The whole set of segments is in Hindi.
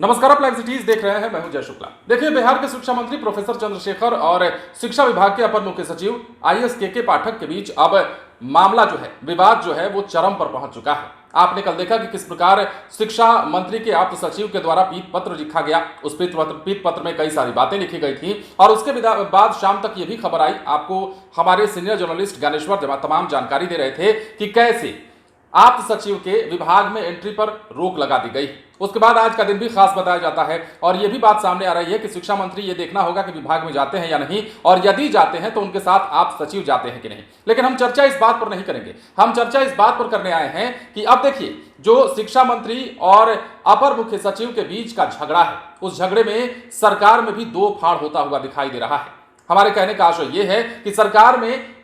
नमस्कार, आप लाइव सिटीज देख रहे हैं। मैं हूं जय शुक्ला। देखिए, बिहार के शिक्षा मंत्री प्रोफेसर चंद्रशेखर और शिक्षा विभाग के अपर मुख्य सचिव आईएएस के पाठक के बीच अब मामला जो है, विवाद जो है वो चरम पर पहुंच चुका है। आपने कल देखा कि किस प्रकार शिक्षा मंत्री के आप्त सचिव के द्वारा पीत पत्र लिखा गया। उस पीत पत्र में कई सारी बातें लिखी गई थी और उसके बाद शाम तक ये भी खबर आई, आपको हमारे सीनियर जर्नलिस्ट ज्ञानेश्वर तमाम जानकारी दे रहे थे कि कैसे आप्त सचिव के विभाग में एंट्री पर रोक लगा दी गई। उसके बाद आज का दिन भी खास बताया जाता है और यह भी बात सामने आ रही है कि शिक्षा मंत्री ये देखना होगा कि विभाग में जाते हैं या नहीं, और यदि जाते हैं तो उनके साथ आप्त सचिव जाते हैं कि नहीं। लेकिन हम चर्चा इस बात पर नहीं करेंगे। हम चर्चा इस बात पर करने आए हैं कि अब देखिए, जो शिक्षा मंत्री और अपर मुख्य सचिव के बीच का झगड़ा है, उस झगड़े में सरकार में भी दो फाड़ होता हुआ दिखाई दे रहा है। हमारे कहने का आशय यह है कि सरकार में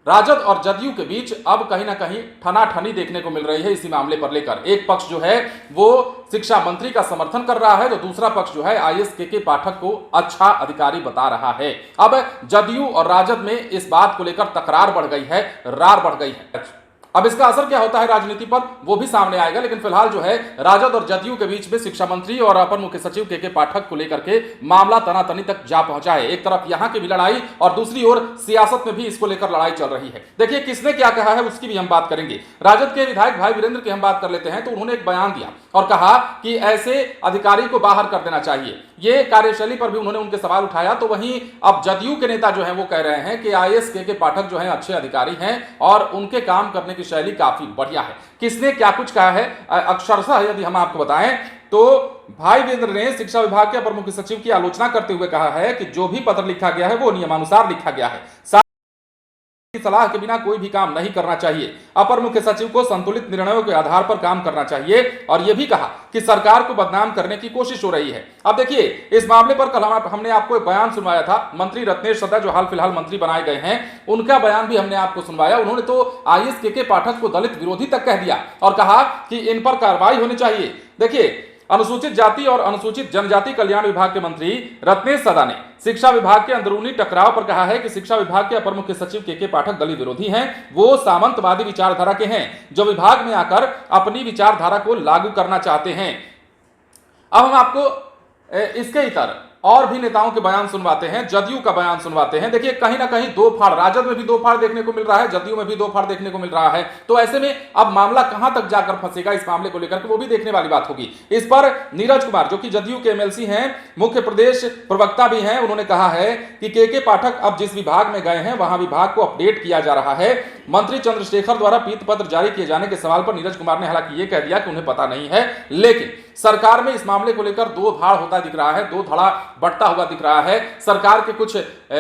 राजद और जदयू के बीच अब कहीं ना कहीं ठनाठनी देखने को मिल रही है इसी मामले पर लेकर। एक पक्ष जो है वो शिक्षा मंत्री का समर्थन कर रहा है, तो दूसरा पक्ष जो है आईएएस के पाठक को अच्छा अधिकारी बता रहा है। अब जदयू और राजद में इस बात को लेकर तकरार बढ़ गई है, रार बढ़ गई है। अब इसका असर क्या होता है राजनीति पर, वो भी सामने आएगा। लेकिन फिलहाल जो है राजद और जदयू के बीच में शिक्षा मंत्री और अपर मुख्य सचिव के पाठक को लेकर के मामला तनातनी तक जा पहुंचा है। एक तरफ यहां की भी लड़ाई और दूसरी ओर सियासत में भी इसको लेकर लड़ाई चल रही है। देखिए, किसने क्या कहा है उसकी भी हम बात करेंगे। राजद के विधायक भाई वीरेंद्र की हम बात कर लेते हैं, तो उन्होंने एक बयान दिया और कहा कि ऐसे अधिकारी को बाहर कर देना चाहिए। ये कार्यशैली पर भी उन्होंने उनके सवाल उठाया। तो वहीं अब जदयू के नेता जो है वो कह रहे हैं कि आईएएस के पाठक जो है अच्छे अधिकारी हैं और उनके काम करने की शैली काफी बढ़िया है। किसने क्या कुछ कहा है अक्षरशः यदि हम आपको बताएं तो भाई वीरेंद्र ने शिक्षा विभाग के अपर मुख्य सचिव की आलोचना करते हुए कहा है कि जो भी पत्र लिखा गया है वो नियमानुसार लिखा गया है, सलाह के बिना कोई भी काम नहीं करना चाहिए। अपर मुख्य सचिव को संतुलित निर्णयों के आधार पर काम करना चाहिए और यह भी कहा कि सरकार को बदनाम करने की कोशिश हो रही है। अब देखिए, इस मामले पर कल हमने आपको एक बयान सुनवाया था। मंत्री रत्नेश सदा जो हाल फिलहाल मंत्री बनाए गए हैं, उनका बयान भी हमने आपको सुनवाया। उन्होंने तो आईएएस के पाठक को दलित विरोधी तक कह दिया और कहा कि इन पर कार्रवाई होनी चाहिए। देखिए, अनुसूचित जाति और अनुसूचित जनजाति कल्याण विभाग के मंत्री रत्नेश सदा ने शिक्षा विभाग के अंदरूनी टकराव पर कहा है कि शिक्षा विभाग के अपर मुख्य सचिव के पाठक दलित विरोधी हैं। वो सामंतवादी विचारधारा के हैं जो विभाग में आकर अपनी विचारधारा को लागू करना चाहते हैं। अब हम आपको इसके इतर और भी नेताओं के बयान सुनवाते हैं, जदयू का बयान सुनवाते हैं। देखिए, कहीं ना कहीं दो फाड़, राजद में भी दो फाड़ देखने को मिल रहा है, जदयू में भी दो फाड़ देखने को मिल रहा है। तो ऐसे में अब मामला कहां तक जाकर फंसेगा इस मामले को लेकर के वो भी देखने वाली बात होगी। इस पर नीरज कुमार जो कि जदयू के एमएलसी हैं, मुख्य प्रदेश प्रवक्ता भी हैं, उन्होंने कहा है कि के पाठक अब जिस विभाग में गए हैं वहां विभाग को अपडेट किया जा रहा है। मंत्री चंद्रशेखर द्वारा पीत पत्र जारी किए जाने के सवाल पर नीरज कुमार ने हालांकि यह कह दिया कि उन्हें पता नहीं है, लेकिन सरकार में इस मामले को लेकर दो धाड़ होता दिख रहा है, दो धड़ा बढ़ता हुआ दिख रहा है। सरकार के कुछ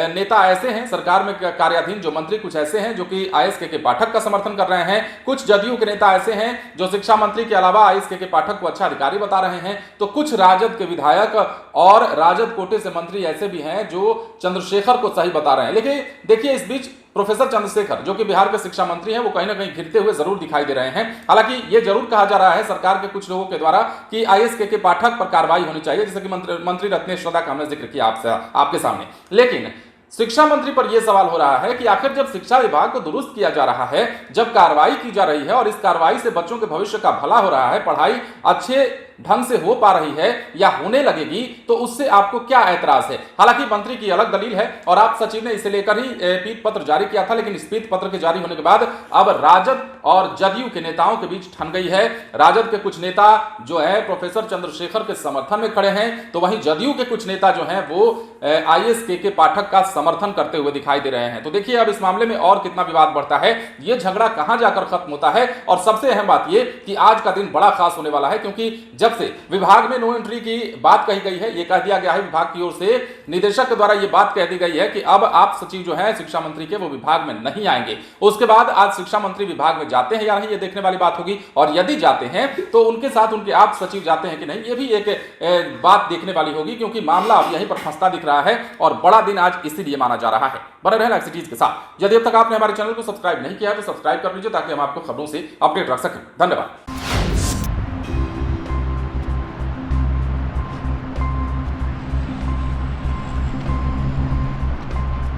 नेता ऐसे हैं, सरकार में कार्याधीन जो मंत्री कुछ ऐसे हैं जो कि आईएएस के पाठक का समर्थन कर रहे हैं। कुछ जदयू के नेता ऐसे हैं जो शिक्षा मंत्री के अलावा आईएएस के पाठक को अच्छा अधिकारी बता रहे हैं। तो कुछ राजद के विधायक और राजद कोटे से मंत्री ऐसे भी हैं जो चंद्रशेखर को सही बता रहे हैं। लेकिन देखिए, इस बीच प्रोफेसर चंद्रशेखर जो कि बिहार के शिक्षा मंत्री हैं, वो कहीं ना कहीं घिरते हुए जरूर दिखाई दे रहे हैं। हालांकि ये जरूर कहा जा रहा है सरकार के कुछ लोगों के द्वारा कि आईएएस के पाठक पर कार्रवाई होनी चाहिए, जैसे कि मंत्री रत्नेश सदा का हमने जिक्र किया आपके सामने। लेकिन शिक्षा मंत्री पर यह सवाल हो रहा है कि आखिर जब शिक्षा विभाग को दुरुस्त किया जा रहा है, जब कार्रवाई की जा रही है और इस कार्रवाई से बच्चों के भविष्य का भला हो रहा है, पढ़ाई अच्छे ढंग से हो पा रही है या होने लगेगी, तो उससे आपको क्या ऐतराज है। हालांकि मंत्री की अलग दलील है और आप सचिव ने इसे लेकर ही पीत पत्र जारी किया था। लेकिन इस पीत पत्र के जारी होने के बाद अब राजद और जदयू के नेताओं के बीच ठन गई है। राजद के कुछ नेता जो है प्रोफेसर चंद्रशेखर के समर्थन में खड़े हैं, तो वहीं जदयू के कुछ नेता जो हैं वो आईएएस के पाठक का समर्थन करते हुए दिखाई दे रहे हैं। तो देखिए, अब इस मामले में और कितना विवाद बढ़ता है, ये झगड़ा कहां जाकर खत्म होता है। और सबसे अहम बात ये कि आज का दिन बड़ा खास होने वाला है, क्योंकि जब से विभाग में नो एंट्री की बात कही गई है, यह कह दिया गया है विभाग की ओर से, निदेशक के द्वारा यह बात कह दी गई है कि अब आप सचिव जो है शिक्षा मंत्री के वो विभाग में नहीं आएंगे। उसके बाद आज शिक्षा मंत्री विभाग में जाते हैं या नहीं, ये देखने वाली बात होगी। और यदि जाते हैं तो उनके साथ उनके आप सचिव जाते हैं कि नहीं, ये भी एक बात देखने वाली होगी, क्योंकि मामला अब यहीं पर फंसता दिख रहा है और बड़ा दिन आज इसीलिए माना जा रहा है। बने रहें लाइव सिटीज के साथ। यदि अब तक आपने हमारे चैनल को सब्सक्राइब नहीं किया तो सब्सक्राइब कर लीजिए ताकि हम आपको खबरों से अपडेट रख सकें। धन्यवाद।